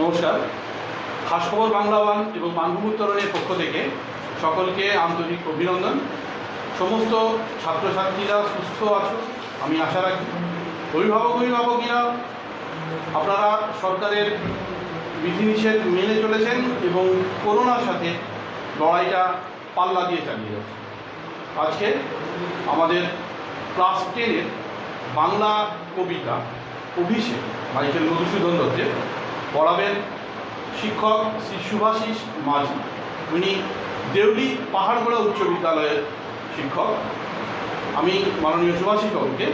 নমস্কার। খাসখবর বাংলা ওয়ান এবং মানভূম উত্তরণের পক্ষ থেকে সকলকে আন্তরিক অভিনন্দন। সমস্ত ছাত্রছাত্রীরা সুস্থ আছো আমি আশা রাখি। অভিভাবকীরা আপনারা সরকারের বিধিনিষেধ মেনে চলেছেন এবং করোনার সাথে লড়াইটা পাল্লা দিয়ে চালিয়ে যাচ্ছেন। আজকে আমাদের ক্লাস 10-এর বাংলা কবিতা অভিষেক মাইকেল মধুসূদন দত্তের পড়াবেন শিক্ষক শ্রী শুভাশিস মাঝি। উনি দেউলি পাহাড়গোড়া উচ্চ বিদ্যালয়ের শিক্ষক। আমি মাননীয় শুভাশিস বাবুকে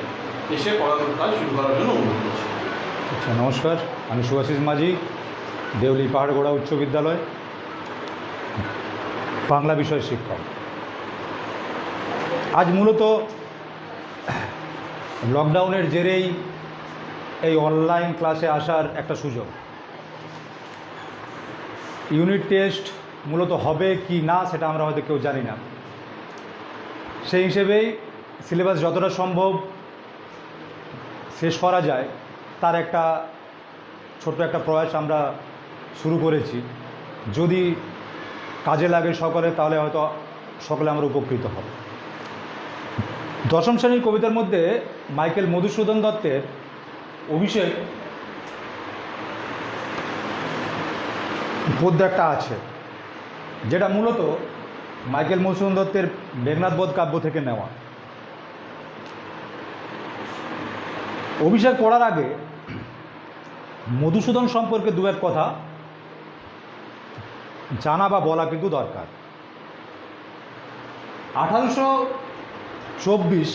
এসে পড়ানোর কাজ শুরু করার জন্য অনুরোধ করছি। আচ্ছা, নমস্কার। আমি শুভাশিস মাঝি, দেউলি পাহাড়গোড়া উচ্চ বিদ্যালয়, বাংলা বিষয়ের শিক্ষক। আজ মূলত লকডাউনের জেরেই এই অনলাইন ক্লাসে আসার একটা সুযোগ। ইউনিট টেস্ট মূলত হবে কি না সেটা আমরা হয়তো কেউ জানি না। সেই হিসেবেই সিলেবাস যতটা সম্ভব শেষ করা যায় তার একটা ছোট্ট একটা প্রয়াস আমরা শুরু করেছি। যদি কাজে লাগে সকলে, তাহলে হয়তো সকলে আমরা উপকৃত হব। দশম শ্রেণীর কবিতার মধ্যে মাইকেল মধুসূদন দত্তের অভিষেক পদ্য একটা আছে, যেটা মূলত মাইকেল মধুসূদন দত্তের মেঘনাদ বধ কাব্য থেকে নেওয়া। অভিষেক পড়ার আগে মধুসূদন সম্পর্কে দু এক কথা জানা বা বলা কিন্তু দরকার। 1824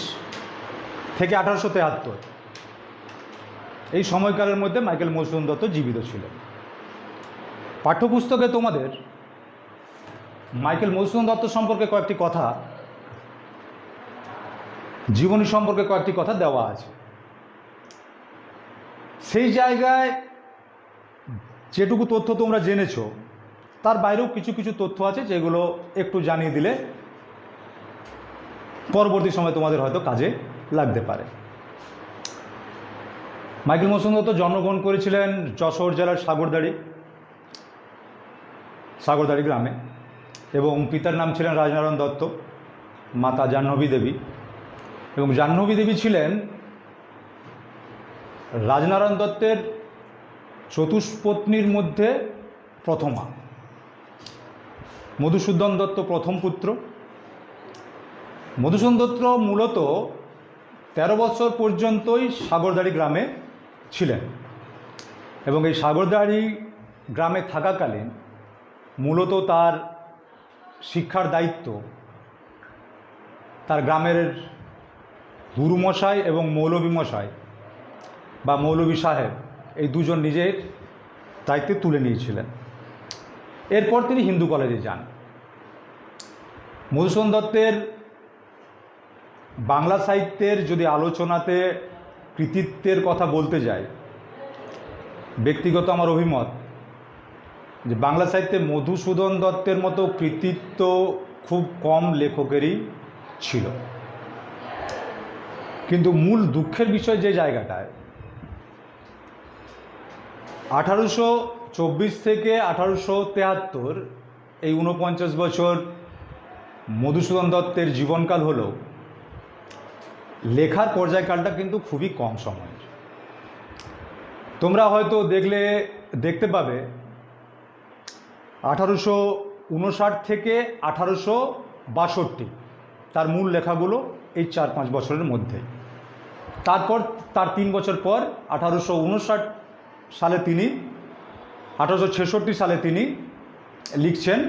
থেকে 1873 এই সময়কালের মধ্যে মাইকেল মধুসূদন দত্ত জীবিত ছিলেন। পাঠ্যপুস্তকে তোমাদের মাইকেল মধুসূদন দত্ত সম্পর্কে কয়েকটি কথা, জীবনী সম্পর্কে কয়েকটি কথা দেওয়া আছে। সেই জায়গায় যেটুকু তথ্য তোমরা জেনেছো তার বাইরেও কিছু কিছু তথ্য আছে যেগুলো একটু জানিয়ে দিলে পরবর্তী সময় তোমাদের হয়তো কাজে লাগতে পারে। মাইকেল মধুসূদন দত্ত জন্মগ্রহণ করেছিলেন যশোর জেলার সাগরদাড়ি গ্রামে, এবং পিতার নাম ছিলেন রাজনারায়ণ দত্ত, মাতা জাহ্নবী দেবী। এবং জাহ্নবী দেবী ছিলেন রাজনারায়ণ দত্তের চতুষ্পত্নীর মধ্যে প্রথমা। মধুসূদন দত্ত প্রথম পুত্র। মধুসূদন দত্ত মূলত 13 বছর পর্যন্তই সাগরদাড়ি গ্রামে ছিলেন, এবং এই সাগরদাড়ি গ্রামে থাকাকালীন মূলত তার শিক্ষার দায়িত্ব তার গ্রামের গুরুমশাই এবং মৌলভী মশাই বা মৌলভী সাহেব, এই দুজন নিজের দায়িত্বে তুলে নিয়েছিলেন। এরপর তিনি হিন্দু কলেজে যান। মধুসূদন দত্তের বাংলা সাহিত্যের যদি আলোচনাতে কৃতিত্বের কথা বলতে যাই, ব্যক্তিগত আমার অভিমত যে বাংলা সাহিত্যে মধুসূদন দত্তের মতো কৃতিত্ব খুব কম লেখকেরই ছিল। কিন্তু মূল দুঃখের বিষয় যে জায়গাটায় 1824 থেকে 1873 এই 49 বছর মধুসূদন দত্তের জীবনকাল হলেও লেখার পর্যায়কালটা কিন্তু খুবই কম সময়ের। তোমরা হয়তো দেখতে পাবে 1859 থেকে 1862 তার মূল লেখাগুলো এই 4-5 বছরের মধ্যে। তারপর তার 3 বছর পর 1859 সালে তিনি 1866 সালে তিনি লিখছেন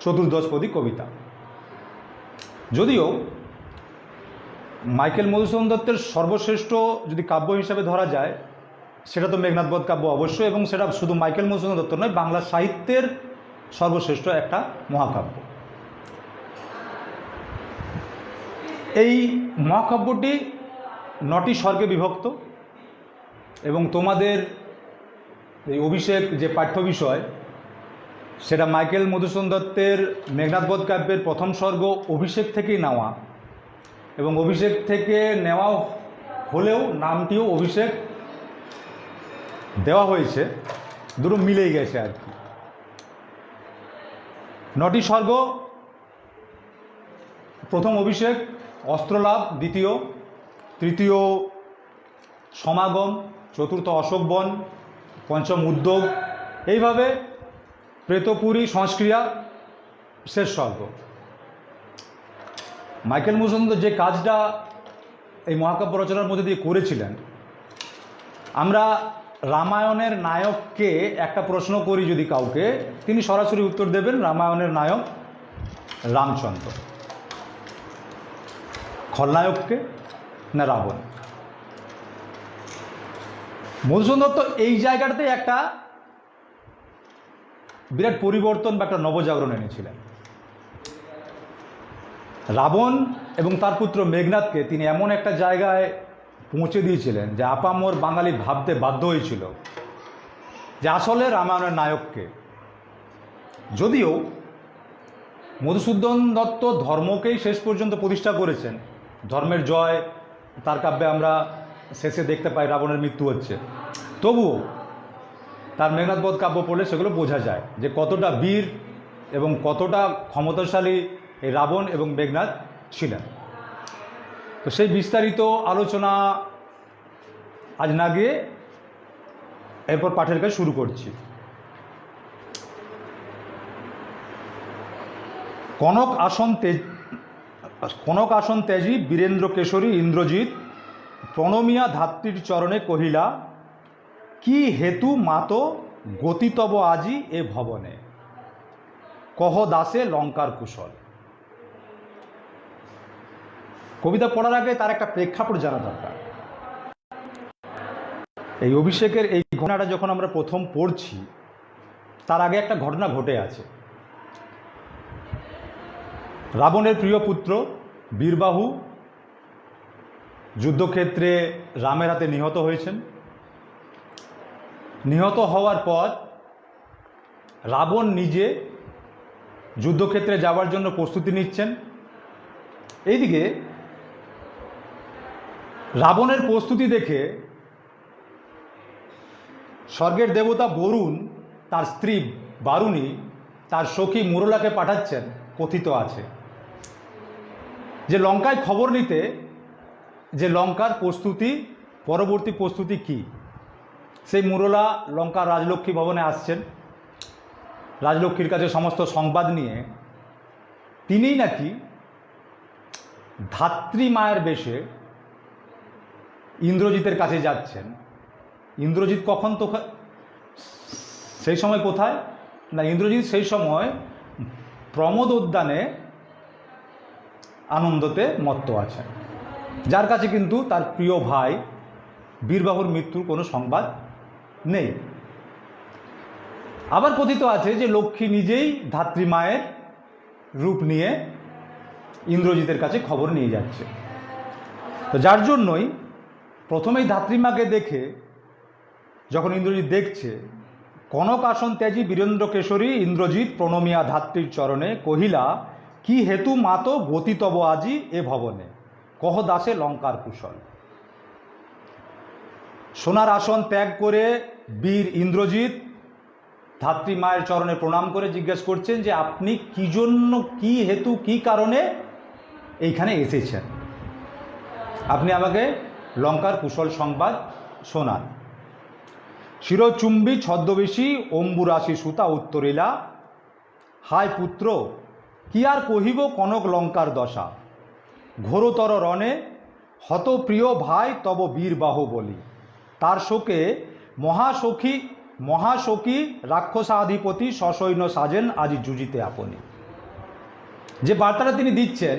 চতুর্দশপদী কবিতা। যদিও মাইকেল মধুসূদন দত্তের সর্বশ্রেষ্ঠ যদি কাব্য হিসাবে ধরা যায় সেটা তো মেঘনাদ বধ কাব্য অবশ্যই, এবং সেটা শুধু মাইকেল মধুসূদন দত্ত নয়, বাংলা সাহিত্যের সর্বশ্রেষ্ঠ একটা মহাকাব্য। এই মহাকাব্যটি 9টি সর্গে বিভক্ত, এবং তোমাদের এই অভিষেক যে পাঠ্য বিষয় সেটা মাইকেল মধুসূদন দত্তের মেঘনাদ বধ কাব্যের প্রথম সর্গ অভিষেক থেকেই নেওয়া, এবং অভিষেক থেকে নেওয়া হলেও নামটিও অভিষেক দেওয়া হয়েছে দুটো মিলেই গেছে আর কি। 9টি স্বর্গ, প্রথম অভিষেক, অস্ত্রলাভ, দ্বিতীয়, তৃতীয় সমাগম, চতুর্থ অশোকবন, পঞ্চম উদ্যোগ, এইভাবে প্রেতপুরী, সংস্ক্রিয়া, শেষ স্বর্গ। মাইকেল মধুসূদন যে কাজটা এই মহাকাব্য রচনার মধ্যে দিয়ে করেছিলেন, আমরা রামায়ণের নায়ককে একটা প্রশ্ন করি যদি কাউকে, তিনি সরাসরি উত্তর দেবেন রামায়ণের নায়ক রামচন্দ্র। খলনায়ককে না রাবণ। মধুসূদন দত্ত এই জায়গাটাতে একটা বিরাট পরিবর্তন বা একটা নবজাগরণ এনেছিলেন। রাবণ এবং তার পুত্র মেঘনাদকে তিনি এমন একটা জায়গায় পৌঁছে দিয়েছিলেন যে আপামর বাঙালি ভাবতে বাধ্য হয়েছিল যে আসলে রামায়ণের নায়ককে। যদিও মধুসূদন দত্ত ধর্মকেই শেষ পর্যন্ত প্রতিষ্ঠা করেছেন, ধর্মের জয় তার কাব্যে আমরা শেষে দেখতে পাই, রাবণের মৃত্যু হচ্ছে, তবুও তার মেঘনাদবধ কাব্য পড়লে সেগুলো বোঝা যায় যে কতটা বীর এবং কতটা ক্ষমতাশালী এই রাবণ এবং মেঘনাদ ছিলেন। তো সেই বিস্তারিত আলোচনা আজ না গিয়ে এরপর পাঠের কাজ শুরু করছি। কনক আসন তেজি বীরেন্দ্র কেশরী ইন্দ্রজিৎ প্রণমিয়া ধাত্রীর চরণে কহিলা, কি হেতু মাত গতিতব আজি এ ভবনে, কহ দাসে লঙ্কার কুশল। কবিতা পড়ার আগে তার একটা প্রেক্ষাপট জানা দরকার। এই অভিষেকের এই ঘটনাটা যখন আমরা প্রথম পড়ছি, তার আগে একটা ঘটনা ঘটে আছে। রাবণের প্রিয় পুত্র বীরবাহু যুদ্ধক্ষেত্রে রামের হাতে নিহত হয়েছেন। নিহত হওয়ার পর রাবণ নিজে যুদ্ধক্ষেত্রে যাওয়ার জন্য প্রস্তুতি নিচ্ছেন। এইদিকে রাবণের প্রস্তুতি দেখে স্বর্গের দেবতা বরুণ তার স্ত্রী বারুণী তার সখী মুরলাকে পাঠাচ্ছেন। কথিত আছে যে লঙ্কায় খবর নিতে যে লঙ্কার প্রস্তুতি, পরবর্তী প্রস্তুতি কি। সেই মুরলা লঙ্কার রাজলক্ষ্মী ভবনে আসছেন। রাজলক্ষ্মীর কাছে সমস্ত সংবাদ নিয়ে তিনিই নাকি ধাত্রী মায়ের বেশে ইন্দ্রজিতের কাছে যাচ্ছেন। ইন্দ্রজিৎ কখন তো সেই সময় কোথায় না, ইন্দ্রজিৎ সেই সময় প্রমোদ উদ্যানে আনন্দতে মত্ত আছেন, যার কাছে কিন্তু তার প্রিয় ভাই বীরবাহুর মৃত্যুর কোনো সংবাদ নেই। আবার কথিত আছে যে লক্ষ্মী নিজেই ধাত্রী মায়ের রূপ নিয়ে ইন্দ্রজিতের কাছে খবর নিয়ে যাচ্ছে। তো যার জন্যই প্রথমেই ধাত্রীমাকে দেখে যখন ইন্দ্রজিৎ দেখছে, কনক আসন ত্যাজি বীরেন্দ্র কেশরী ইন্দ্রজিৎ প্রণমিয়া ধাত্রীর চরণে কহিলা, কি হেতু মাত গতিতব আজি এ ভবনে, কহ দাসে লঙ্কার কুশল। সোনার আসন ত্যাগ করে বীর ইন্দ্রজিৎ ধাত্রী মায়ের চরণে প্রণাম করে জিজ্ঞেস করছেন যে আপনি কি জন্য, কি হেতু, কি কারণে এইখানে এসেছেন, আপনি আমাকে লঙ্কার কুশল সংবাদ শোনান। শিরচুম্বী ছদ্মবেশী অম্বুরাশি সুতা উত্তরিলা, হায় পুত্র কি আর কহিব কনক লঙ্কার দশা, ঘোরতর রণে হত প্রিয় ভাই তব বীরবাহু বলি, তার শোকে মহাসখী রাক্ষসাধিপতি সসৈন্য সাজেন আজি যুজিতে আপনি। যে বার্তাটা তিনি দিচ্ছেন,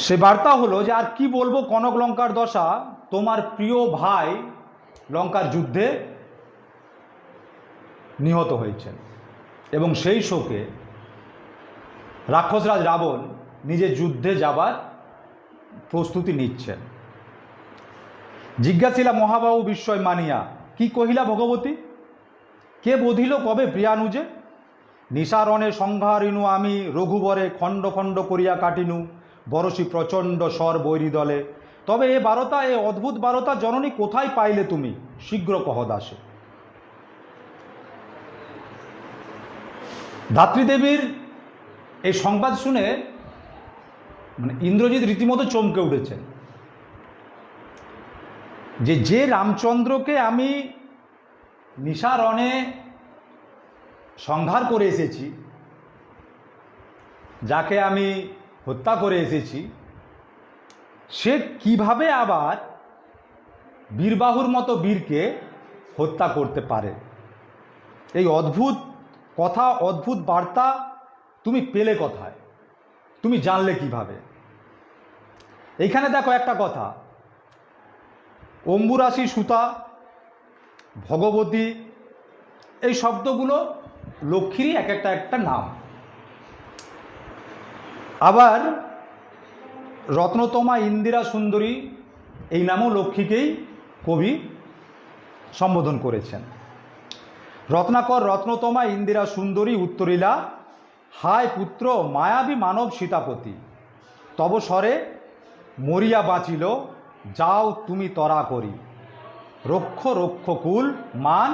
সে বার্তা হলো যে আর কি বলবো কনক লঙ্কার দশা, তোমার প্রিয় ভাই লঙ্কার যুদ্ধে নিহত হয়েছেন এবং সেই শোকে রাক্ষসরাজ রাবণ নিজে যুদ্ধে যাবার প্রস্তুতি নিচ্ছেন। জিজ্ঞাসিলা মহাবাহু বিস্ময় মানিয়া, কি কহিলা ভগবতী, কে বধিল কবে প্রিয়ানুজে, নিশারণে সংহারিনু আমি রঘুবরে খণ্ড খণ্ড করিয়া কাটিনু, বরশি প্রচণ্ড স্বর বৈরী দলে, তবে এ বারতা, এ অদ্ভুত বারতা জননী কোথায় পাইলে তুমি, শীঘ্র কহ দাসে। ধাত্রীদেবীর এই সংবাদ শুনে ইন্দ্রজিৎ রীতিমতো চমকে উঠেছেন যে রামচন্দ্রকে আমি নিশারণে সংহার করে এসেছি, যাকে আমি হত্যা করে এসেছি, সে কিভাবে আবার বীরবাহুর মতো বীরকে হত্যা করতে পারে। এই অদ্ভুত কথা, অদ্ভুত বার্তা তুমি পেলে কোথায়, তুমি জানলে কিভাবে? এইখানে দেখো একটা কথা, অম্বুরাশি, সুতা, ভগবতী, এই শব্দগুলো লক্ষ্মীরই এক একটা নাম। আবার রত্নতমা, ইন্দিরা সুন্দরী, এই নামও লক্ষ্মীকেই কবি সম্বোধন করেছেন। রত্নাকর, রত্নতমা, ইন্দিরা সুন্দরী, উত্তরীলা, হায় পুত্র মায়াবী মানব সীতাপতি, তব স্বরে মরিয়া বাঁচিল, যাও তুমি তরা করি, রক্ষ রক্ষ কুল মান,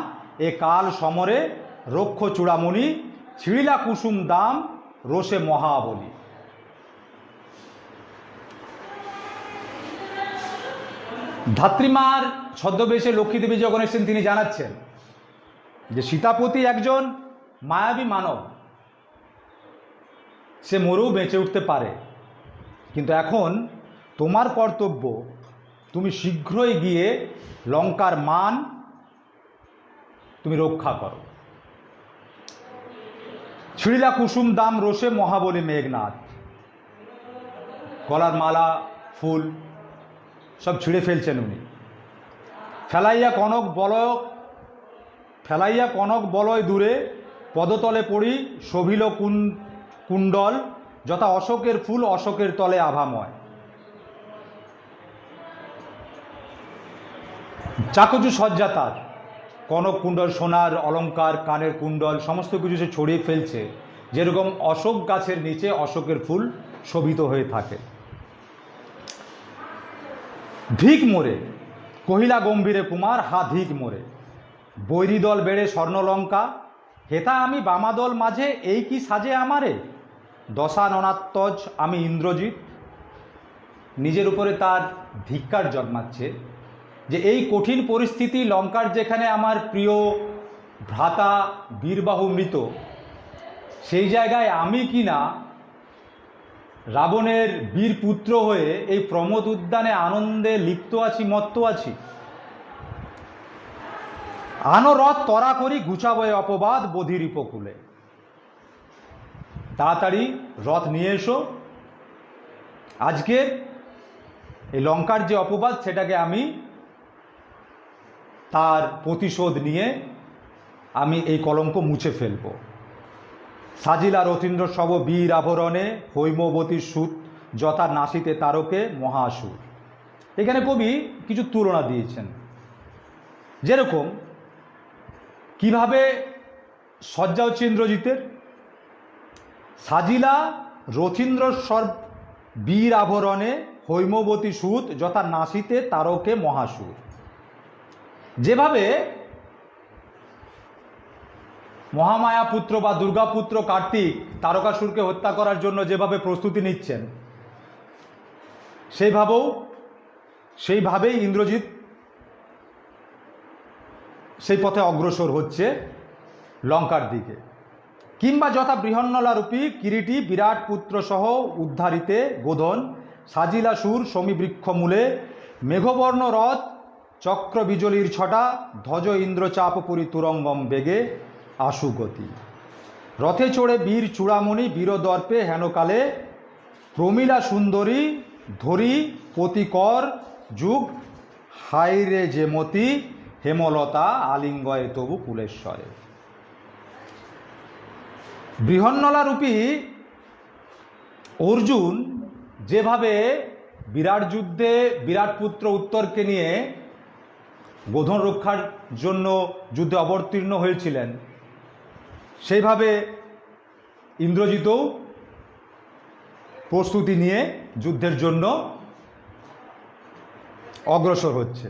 এ কাল সমরে রক্ষ চূড়ামণি, ছিড়িলা কুসুম দাম, রোষে মহাবলী। ধাত্রীমার ছদ্মবেশে লক্ষ্মীদেবী যখন এসেছেন, তিনি জানাচ্ছেন যে সীতাপতি একজন মায়াবী মানব, সে মরেও বেঁচে উঠতে পারে, কিন্তু এখন তোমার কর্তব্য, তুমি শীঘ্রই গিয়ে লঙ্কার মান তুমি রক্ষা করো। ছিড়িলা কুসুম দাম, রোষে মহাবলী মেঘনাথ, গলার মালা, ফুল সব ছিঁড়ে ফেলছেন উনি। ফেলাইয়া কনক বলয় দূরে, পদতলে পড়ি শোভিল কুণ্ডল, যথা অশোকের ফুল অশোকের তলে আভাময়। চাকচু সজ্জা তার, কনক কুণ্ডল, সোনার অলঙ্কার, কানের কুণ্ডল, সমস্ত কিছু সে ছড়িয়ে ফেলছে, যেরকম অশোক গাছের নিচে অশোকের ফুল শোভিত হয়ে থাকে। ধিক মোরে কহিলা গম্ভীরে কুমার, হা ধিক মোরে, বৈরীদল বেড়ে স্বর্ণলঙ্কা, হেতা আমি বামাদল মাঝে, এই কি সাজে আমারে, দশাননাত্মজ আমি ইন্দ্রজিৎ। নিজের উপরে তার ধিক্কার জন্মাচ্ছে যে এই কঠিন পরিস্থিতি, লঙ্কার যেখানে আমার প্রিয় ভ্রাতা বীরবাহু মৃত, সেই জায়গায় আমি কিনা রাবণের বীর পুত্র হয়ে এই প্রমোদ উদ্যানে আনন্দে লিপ্ত আছি, মত্ত আছি। আনো রথ তরা করি, ঘুচাবয়ে অপবাদ বধির উপকূলে। তাড়াতাড়ি রথ নিয়ে এসো, আজকে এই লঙ্কার যে অপবাদ, সেটাকে আমি তার প্রতিশোধ নিয়ে আমি এই কলঙ্ক মুছে ফেলব। সাজিলা রথীন্দ্র সব বীর আভরণে, হৈমবতীর সুত যথা নাসিতে তারকে মহাসুর। এখানে কবি কিছু তুলনা দিয়েছেন, যেরকম কিভাবে সজ্জা হচ্ছে ইন্দ্রজিতের। সাজিলা রথীন্দ্র সর্ব বীর আভরণে, হৈমবতী সুত যথা নাসিতে তারকে মহাসুর। যেভাবে মহামায়া পুত্র বা দুর্গাপুত্র কার্তিক তারকাসুরকে হত্যা করার জন্য যেভাবে প্রস্তুতি নিচ্ছেন, সেইভাবেই ইন্দ্রজিৎ সেই পথে অগ্রসর হচ্ছে লঙ্কার দিকে। কিংবা যথা বৃহন্নলা রূপী কিরীটি বিরাট পুত্র সহ উদ্ধারিতে গোধন, সাজিলা সুর সমীবৃক্ষ মূলে, মেঘবর্ণ রথ চক্র বিজলির ছটা, ধ্বজ ইন্দ্রচাপ পুরী তুরঙ্গম বেগে আশুগতি। রথে চড়ে বীর চূড়ামণি বীরদর্পে হেনকালে, প্রমীলা সুন্দরী ধরি পতিকর যুগ, হাইরে যেমতি হেমলতা আলিঙ্গয়ে তবু কুলেশ্বরে। বৃহন্নলা রূপী অর্জুন যেভাবে বিরাট যুদ্ধে বিরাট পুত্র উত্তরকে নিয়ে গোধন রক্ষার জন্য যুদ্ধে অবতীর্ণ হয়েছিলেন, সেইভাবে ইন্দ্রজিৎও প্রস্তুতি নিয়ে যুদ্ধের জন্য অগ্রসর হচ্ছে।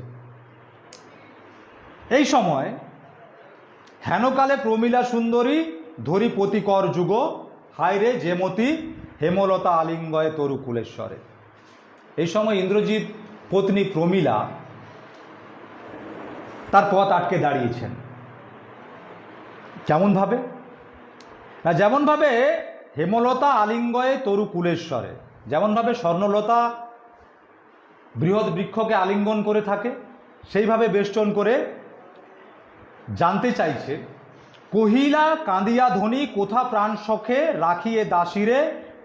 এই সময় হেনকালে প্রমীলা সুন্দরী ধরি প্রতিকর যুগ, হায়রে যেমতি হেমলতা আলিঙ্গয়ে তরু কুলেশ্বরে। এই সময় ইন্দ্রজিৎ পত্নী প্রমীলা তার পথ আটকে দাঁড়িয়েছেন। কেমনভাবে? না, যেমনভাবে হেমলতা আলিঙ্গয়ে তরু কুলেশ্বরে, যেমনভাবে স্বর্ণলতা বৃহৎ বৃক্ষকে আলিঙ্গন করে থাকে, সেইভাবে বেষ্টন করে জানতে চাইছে, কহিলা কাঁদিয়া ধ্বনি কোথা প্রাণ সখে রাখিয়ে দাসীরে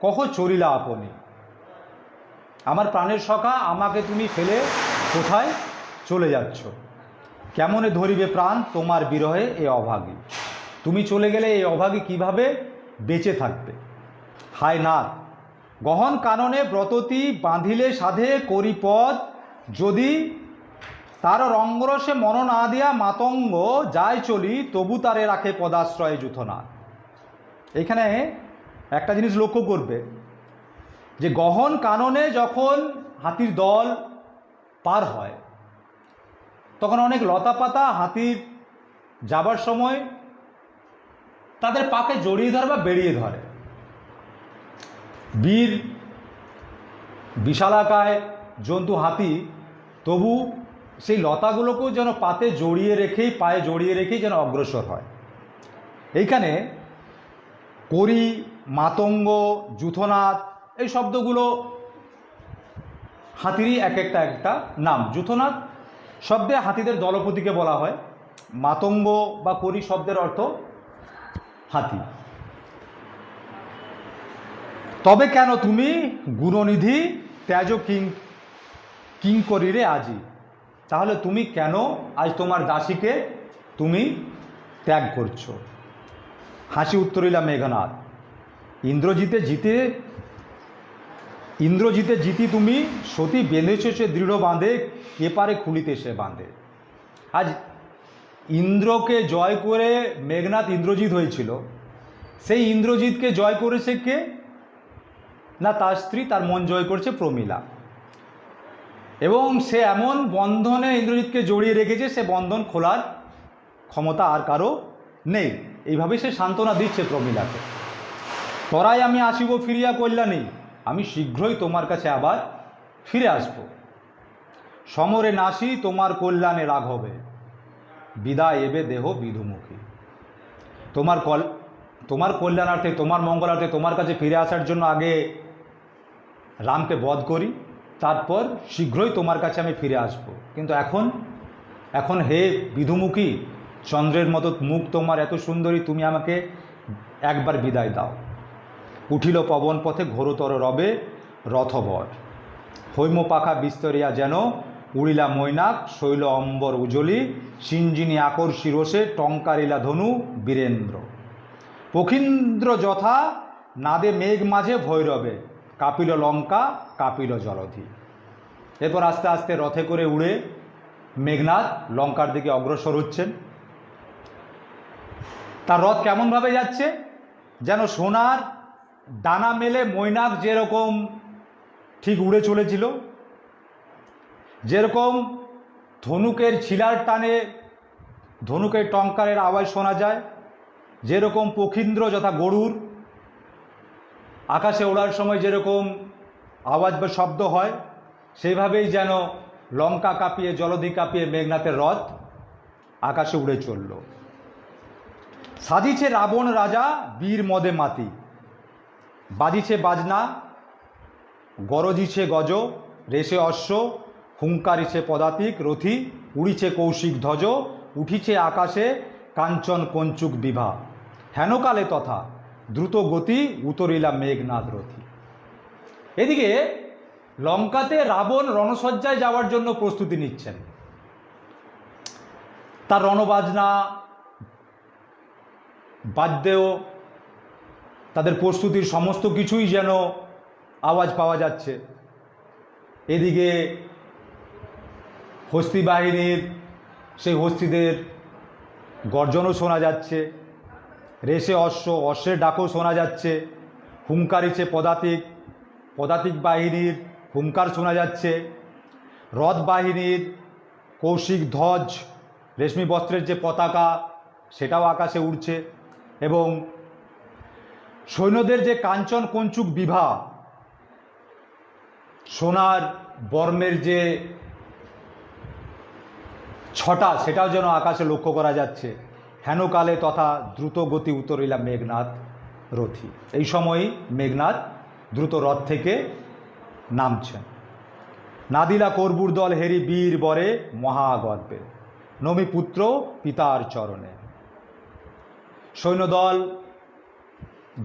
কহ চরিলা আপনি। আমার প্রাণের সখা, আমাকে তুমি ফেলে কোথায় চলে যাচ্ছ? কেমনে ধরিবে প্রাণ তোমার বিরহে এ অভাগী। তুমি চলে গেলে এই অভাগী কিভাবে বেঁচে থাকবে? হায় নাথ, গহন কাননে ব্রততি বাঁধিলে সাধে করি পদ, যদি তার রঙ্গরসে মন না দিয়া মাতঙ্গ যায় চলি, তবু তারে রাখে পদাশ্রয়ে যূথনাথ। এখানে একটা জিনিস লক্ষ্য করবে যে গহন কাননে যখন হাতির দল পার হয়, তখন অনেক লতাপাতা হাতির যাবার সময় তাদের পাকে জড়িয়ে ধরে বা বেরিয়ে ধরে। বীর বিশালাকায় জন্তু হাতি তবু সেই লতাগুলোকেও যেন পাতে জড়িয়ে রেখেই, পায়ে জড়িয়ে রেখেই যেন অগ্রসর হয়। এইখানে করি, মাতঙ্গ, যূথনাথ এই শব্দগুলো হাতিরই এক একটা নাম। যূথনাথ শব্দে হাতিদের দলপতিকে বলা হয়, মাতঙ্গ বা করি শব্দের অর্থ হাতি। তবে কেন তুমি গুণনিধি ত্যাজ কিঙ্করীরে আজি। তাহলে তুমি কেন আজ তোমার দাসীকে তুমি ত্যাগ করছো? হাসি উত্তরিলা মেঘনাদ, ইন্দ্রজিতে জিতি তুমি সতী বেঁধেছ সে দৃঢ় বাঁধে, কে পারে খুলিতে সে বাঁধে। আজ ইন্দ্রকে জয় করে মেঘনাদ ইন্দ্রজিৎ হয়েছিল, সেই ইন্দ্রজিৎকে জয় করেছে কে? না, তার স্ত্রী, তার মন জয় করছে প্রমীলা। এবং সে এমন বন্ধনে ইন্দ্রজিৎকে জড়িয়ে রেখেছে, সে বন্ধন খোলার ক্ষমতা আর কারো নেই। এইভাবে সে সান্ত্বনা দিচ্ছে প্রমীলাকে। তরাই আমি আসিব ফিরিয়া কল্যাণী, আমি শীঘ্রই তোমার কাছে আবার ফিরে আসব। সমরে নাসি তোমার কল্যাণে রাঘবে, বিদায় এবে দেহ বিধুমুখী। তোমার কল্যাণার্থে, তোমার মঙ্গলার্থে তোমার কাছে ফিরে আসার জন্য আগে রামকে বধ করি, তারপর শীঘ্রই তোমার কাছে আমি ফিরে আসব। কিন্তু এখন হে বিধুমুখী, চন্দ্রের মতো মুখ তোমার, এত সুন্দরী, তুমি আমাকে একবার বিদায় দাও। উঠিল পবন পথে ঘোরতর রবে রথবর, হৈম পাখা বিস্তরিয়া যেন উড়িলা মৈনাক, শৈল অম্বর উজলি সিঞ্জিনী আকর্ষি রোষে, টঙ্কারিলা ধনু বীরেন্দ্র। পখীন্দ্র যথা নাদে মেঘ মাঝে ভৈরবে, কাপিল লঙ্কা কাপিল জলধি। এরপর আস্তে আস্তে রথে করে উড়ে মেঘনাদ লঙ্কার দিকে অগ্রসর হচ্ছেন। তার রথ কেমনভাবে যাচ্ছে? যেন সোনার ডানা মেলে মৈনাক যেরকম ঠিক উড়ে চলেছিল, যেরকম ধনুকের ছিলার টানে ধনুকের টঙ্কারের আওয়াজ শোনা যায়, যেরকম পখীন্দ্র যথা গরুর আকাশে ওড়ার সময় যেরকম আওয়াজ বা শব্দ হয়, সেইভাবেই যেন লঙ্কা কাঁপিয়ে জলধি কাঁপিয়ে মেঘনাথের রথ আকাশে উড়ে চলল। সাজিছে রাবণ রাজা বীর মদে মাতি, বাজিছে বাজনা গরজিছে গজ, রেশে অশ্ব হুঙ্কারিছে পদাতিক রথি, উড়িছে কৌশিক ধ্বজ, উঠিছে আকাশে কাঞ্চন কঞ্চুক বিভা, হেনকালে তথা দ্রুত গতি উতরিলা মেঘনাদ রথি। এদিকে লঙ্কাতে রাবণ রণসজ্জায় যাওয়ার জন্য প্রস্তুতি নিচ্ছেন। তার রণবাজনা বাদ্যেও তাদের প্রস্তুতির সমস্ত কিছুই যেন আওয়াজ পাওয়া যাচ্ছে। এদিকে হস্তি বাহিনীর সেই হস্তিদের গর্জনও শোনা যাচ্ছে, রেশে অশ্বের ডাকও শোনা যাচ্ছে, হুঙ্কারিছে পদাতিক বাহিনীর হুঙ্কার শোনা যাচ্ছে। রথ বাহিনীর কৌশিক ধ্বজ, রেশমি বস্ত্রের যে পতাকা সেটাও আকাশে উড়ছে, এবং সৈন্যদের যে কাঞ্চন কঞ্চুক বিভা, সোনার বর্মের যে ছটা, সেটাও যেন আকাশে লক্ষ্য করা যাচ্ছে। হেনকালে তথা দ্রুত গতি উতরিলা মেঘনাথ রথী। এই সময়ই মেঘনাথ দ্রুত রথ থেকে নামছেন। নাদিলা কর্বুর দল হেরি বীর বরে মহাগর্বে, নমি পুত্র পিতার চরণে। সৈন্যদল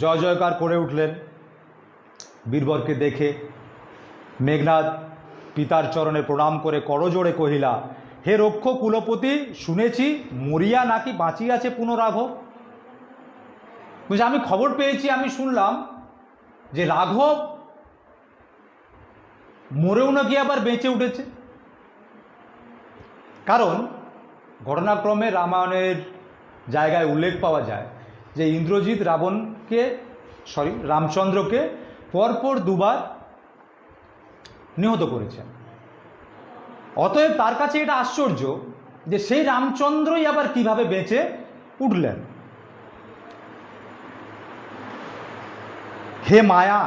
জয় জয়কার করে উঠলেন বীরবরকে দেখে। মেঘনাথ পিতার চরণে প্রণাম করে করজোড়ে কহিলা, হে রক্ষ কুলপতি, শুনেছি মরিয়া নাকি বাঁচিয়াছে পুনরাঘব। বুঝলি, আমি খবর পেয়েছি, আমি শুনলাম যে রাঘব মরেও নাকি আবার বেঁচে উঠেছে। কারণ ঘটনাক্রমে রামায়ণের জায়গায় উল্লেখ পাওয়া যায় যে ইন্দ্রজিৎ রামচন্দ্রকে পরপর দুবার নিহত করেছেন। অতএব তার কাছে এটা আশ্চর্য যে সেই রামচন্দ্রই আবার কিভাবে বেঁচে উঠলেন। হে মায়া,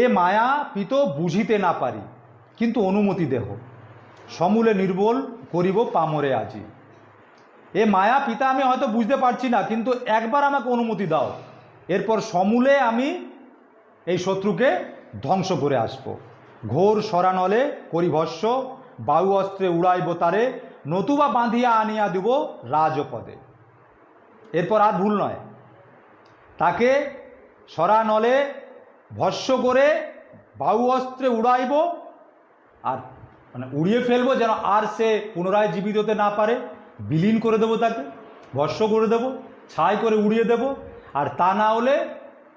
এ মায়া পিত বুঝিতে না পারি, কিন্তু অনুমতি দেহ, সমূলে নির্বল করিব পামরে আজি। এ মায়া পিতা আমি হয়তো বুঝতে পারছি না, কিন্তু একবার আমাকে অনুমতি দাও, এরপর সমূলে আমি এই শত্রুকে ধ্বংস করে আসব। ঘোর সরানলে করি ভস্য, বায়ু অস্ত্রে উড়াইব তারে, নতুবা বাঁধিয়া আনিয়া দিব রাজপদে। এরপর আর ভুল নয়, তাকে সরানলে ভস্য করে বায়ু অস্ত্রে উড়াইব, আর মানে উড়িয়ে ফেলবো, যেন আর সে পুনরায় জীবিত হতে না পারে। বিলীন করে দেবো, তাকে ভস্য করে দেব, ছাই করে উড়িয়ে দেব, আর তা না হলে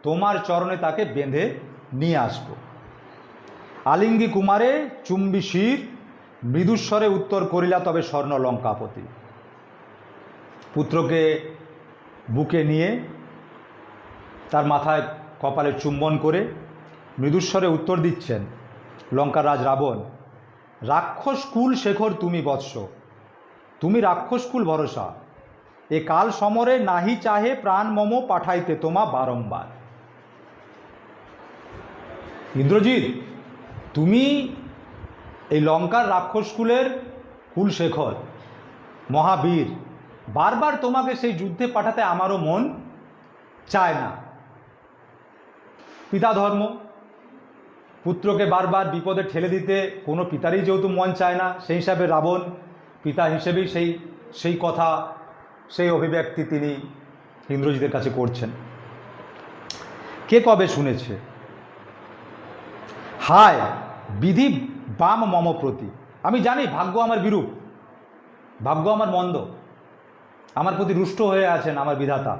তোমার চরণে তাকে বেঁধে নিয়ে আসব। আলিঙ্গি কুমারে চুম্বি শির, মৃদুস্বরে উত্তর করিলা তবে স্বর্ণ লঙ্কাপতি। পুত্রকে বুকে নিয়ে তার মাথায় কপালে চুম্বন করে মৃদুস্বরে উত্তর দিচ্ছেন লঙ্কার রাজ রাবণ, রাক্ষস কুল শেখর তুমি বৎস, তুমি রাক্ষস কুল ভরসা, এ কাল সমরে নাহি চাহে প্রাণ মম পাঠাইতে তোমা বারম্বার। ইন্দ্রজিৎ, তুমি এই লঙ্কার রাক্ষসকুলের কুলশেখর, মহাবীর, বারবার তোমাকে সেই যুদ্ধে পাঠাতে আমারও মন চায় না। পিতা ধর্ম, পুত্রকে বারবার বিপদে ঠেলে দিতে কোনো পিতারই যেহেতু মন চায় না, সেই হিসাবে রাবণ পিতা হিসেবেই সেই কথা, সেই অভিব্যক্তি তিনি ইন্দ্রজিতের কাছে করছেন। কে কবে শুনেছে, হায় বিধি বাম মম প্রতি। আমি জানি ভাগ্য আমার বিরূপ, ভাগ্য আমার মন্দ, আমার প্রতি রুষ্ট হয়ে আছেন আমার বিধাতা।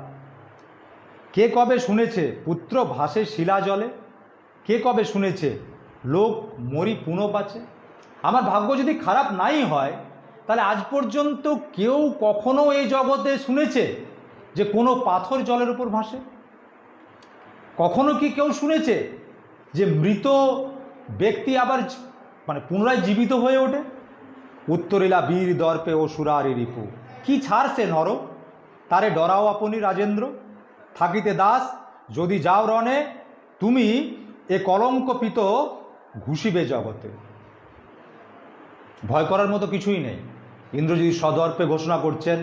কে কবে শুনেছে পুত্র ভাসে শিলা জলে, কে কবে শুনেছে লোক মরি পুনঃ বাঁচে। আমার ভাগ্য যদি খারাপ নাই হয়, তাহলে আজ পর্যন্ত কেউ কখনো এই জগতে শুনেছে যে কোনো পাথর জলের উপর ভাসে? কখনো কি কেউ শুনেছে যে মৃত ব্যক্তি আবার মানে পুনরায় জীবিত হয়ে ওঠে? উত্তরিলা বীর দর্পে অসুরারি রিপু, কি ছাড়ছে নর, তারে ডরাও আপনি রাজেন্দ্র। থাকিতে দাস যদি যাও রণে, তুমি এ কলঙ্কপিত ঘুষিবে জগতে। ভয় করার মতো কিছুই নেই। ইন্দ্রজিৎ সদর্পে ঘোষণা করছেন,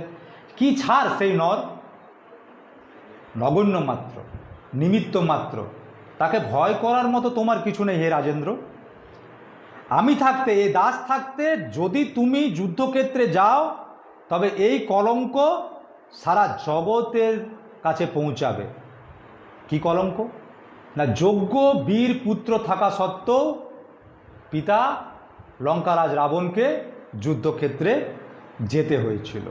কি ছাড় সেই নর, নগণ্য মাত্র, নিমিত্ত মাত্র, তাকে ভয় করার মতো তোমার কিছু নেই হে রাজেন্দ্র। আমি থাকতে, এ দাস থাকতে যদি তুমি যুদ্ধক্ষেত্রে যাও, তবে এই কলঙ্ক সারা জগতের কাছে পৌঁছাবে। কি কলঙ্ক? না, যোগ্য বীর পুত্র থাকা সত্ত্বেও পিতা লঙ্কারাজ রাবণকে যুদ্ধক্ষেত্রে যেতে হয়েছিল।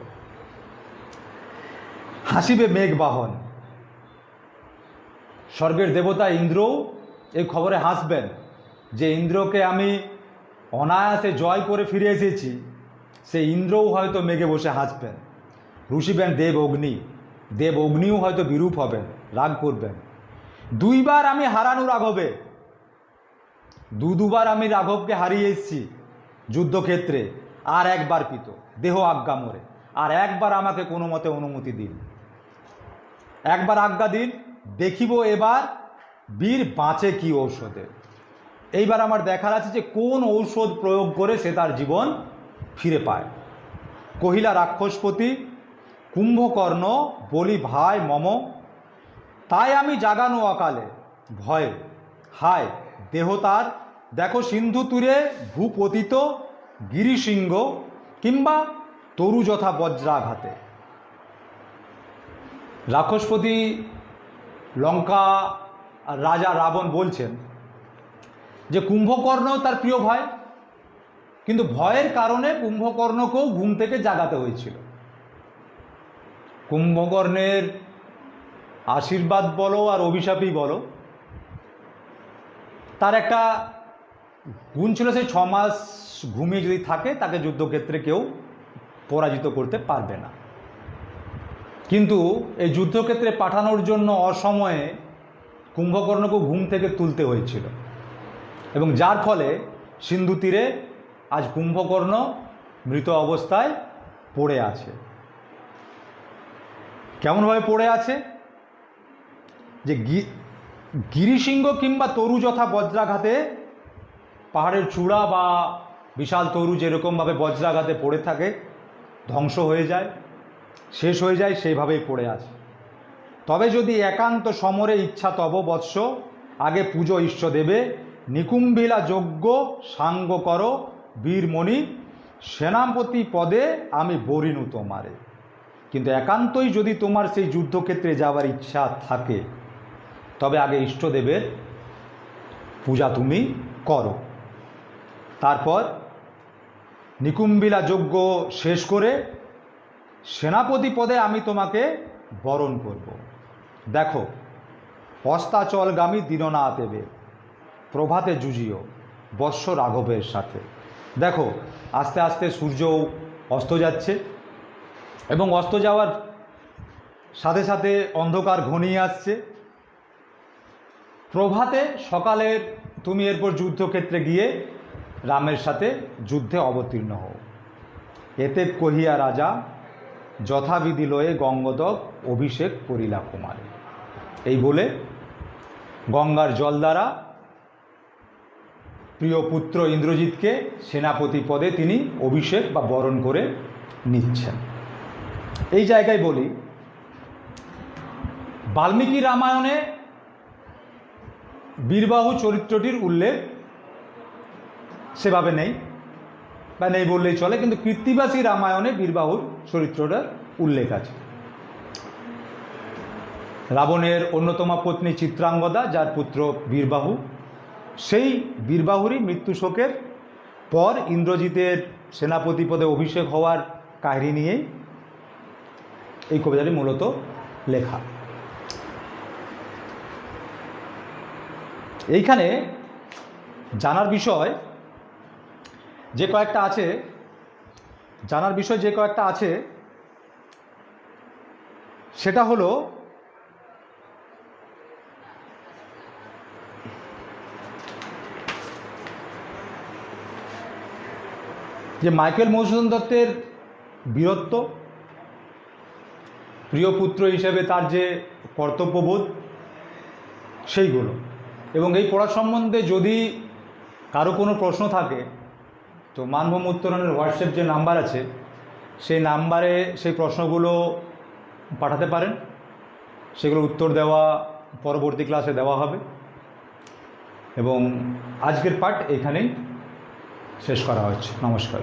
হাসিবে মেঘবাহন, স্বর্গের দেবতা ইন্দ্রও এই খবরে হাসবেন যে ইন্দ্রকে আমি অনায়াসে জয় করে ফিরে এসেছি। সে ইন্দ্রও হয়তো মেঘে বসে হাসবেন। ঋষিবেন দেব অগ্নি, দেব অগ্নিও হয়তো বিরূপ হবেন, রাগ করবেন। দুইবার আমি হারানো রাঘবে, দুবার আমি রাঘবকে হারিয়ে এসেছি, যুদ্ধক্ষেত্রে আর একবার পিত, দেহ আজ্ঞা মোরে, আর একবার আমাকে কোনো মতে অনুমতি দিন, একবার আজ্ঞা দিন, দেখিব এবার বীর বাঁচে কি ঔষধে। এইবার আমার দেখার আছে যে কোন ঔষধ প্রয়োগ করে সে তার জীবন ফিরে পায়। কহিলা রাক্ষসপতি কুম্ভকর্ণ, বলি ভাই মম, তাই আমি জাগানো অকালে ভয়ে, হায় দেহ তার দেখো সিন্ধু তীরে ভূপতিত, গিরিশৃঙ্গ কিংবা তরু যথা বজ্রাঘাতে। রাক্ষসপতি লঙ্কা আর রাজা রাবণ বলছেন যে কুম্ভকর্ণ তার প্রিয় ভাই, কিন্তু ভয়ের কারণে কুম্ভকর্ণকেও ঘুম থেকে জাগাতে হয়েছিল। কুম্ভকর্ণের আশীর্বাদ বলো আর অভিশাপই বলো, তার একটা গুণ ছিল, সেই 6 মাস ঘুমিয়ে যদি থাকে তাকে যুদ্ধক্ষেত্রে কেউ পরাজিত করতে পারবে না। কিন্তু এই যুদ্ধক্ষেত্রে পাঠানোর জন্য অসময়ে কুম্ভকর্ণকে ঘুম থেকে তুলতে হয়েছিল, এবং যার ফলে সিন্ধু তীরে আজ কুম্ভকর্ণ মৃত অবস্থায় পড়ে আছে। কেমনভাবে পড়ে আছে যে গিরিশৃঙ্গ কিংবা তরু যথা বজ্রাঘাতে, পাহাড়ের চূড়া বা বিশাল তরু যেরকমভাবে বজ্রাঘাতে পড়ে থাকে, ধ্বংস হয়ে যায়, শেষ হয়ে যায়, সেইভাবেই পড়ে আছে। তবে যদি একান্ত সমরে ইচ্ছা তব বৎস, আগে পুজো ঈশ্ব দেবে, নিকুম্ভিলা যজ্ঞ সাঙ্গ করো বীরমণি, সেনাপতি পদে আমি বরিনু তোমারে। কিন্তু একান্তই যদি তোমার সেই যুদ্ধক্ষেত্রে যাওয়ার ইচ্ছা থাকে, তবে আগে ইষ্টদেবের পূজা তুমি করো, তারপর নিকুম্ভিলা যজ্ঞ শেষ করে সেনাপতি পদে আমি তোমাকে বরণ করব। দেখো অস্তাচলগামী দীননাথ দেবে, প্রভাতে যুজিও বৎস রাঘবের সাথে। দেখো আস্তে আস্তে সূর্যও অস্ত যাচ্ছে, এবং অস্ত যাওয়ার সাথে সাথে অন্ধকার ঘনিয়ে আসছে। প্রভাতে সকালের তুমি এরপর যুদ্ধক্ষেত্রে গিয়ে রামের সাথে যুদ্ধে অবতীর্ণ হও। এতে কহিয়া রাজা যথাবিধি লয়ে গঙ্গোদক অভিষেক করিলা কুমারে। এই বলে গঙ্গার জল দ্বারা প্রিয় পুত্র ইন্দ্রজিৎকে সেনাপতি পদে তিনি অভিষেক বা বরণ করে নিচ্ছেন। এই জায়গায় বলি, বাল্মীকি রামায়ণে বীরবাহু চরিত্রটির উল্লেখ সেভাবে নেই, বা নেই বললেই চলে, কিন্তু কৃত্তিবাসী রামায়ণে বীরবাহুর চরিত্রটার উল্লেখ আছে। রাবণের অন্যতম পত্নী চিত্রাঙ্গদা, যার পুত্র বীরবাহু, সেই বীরবাহুরই মৃত্যু শোকের পর ইন্দ্রজিতের সেনাপতি পদে অভিষেক হওয়ার কাহিনী নিয়েই এই কবিতাটি মূলত লেখা। এইখানে জানার বিষয় যে কয়েকটা আছে, সেটা হলো যে মাইকেল মধুসূদন দত্তের বীরত্ব, প্রিয় পুত্র হিসেবে তার যে কর্তব্যবোধ, সেইগুলো। এবং এই পড়া সম্বন্ধে যদি কারো কোনো প্রশ্ন থাকে, তো মানভূম উত্তরণের হোয়াটসঅ্যাপ যে নাম্বার আছে, সেই নাম্বারে সেই প্রশ্নগুলো পাঠাতে পারেন, সেগুলো উত্তর দেওয়া পরবর্তী ক্লাসে দেওয়া হবে। এবং আজকের পাঠ এখানেই শেষ করা হচ্ছে। নমস্কার।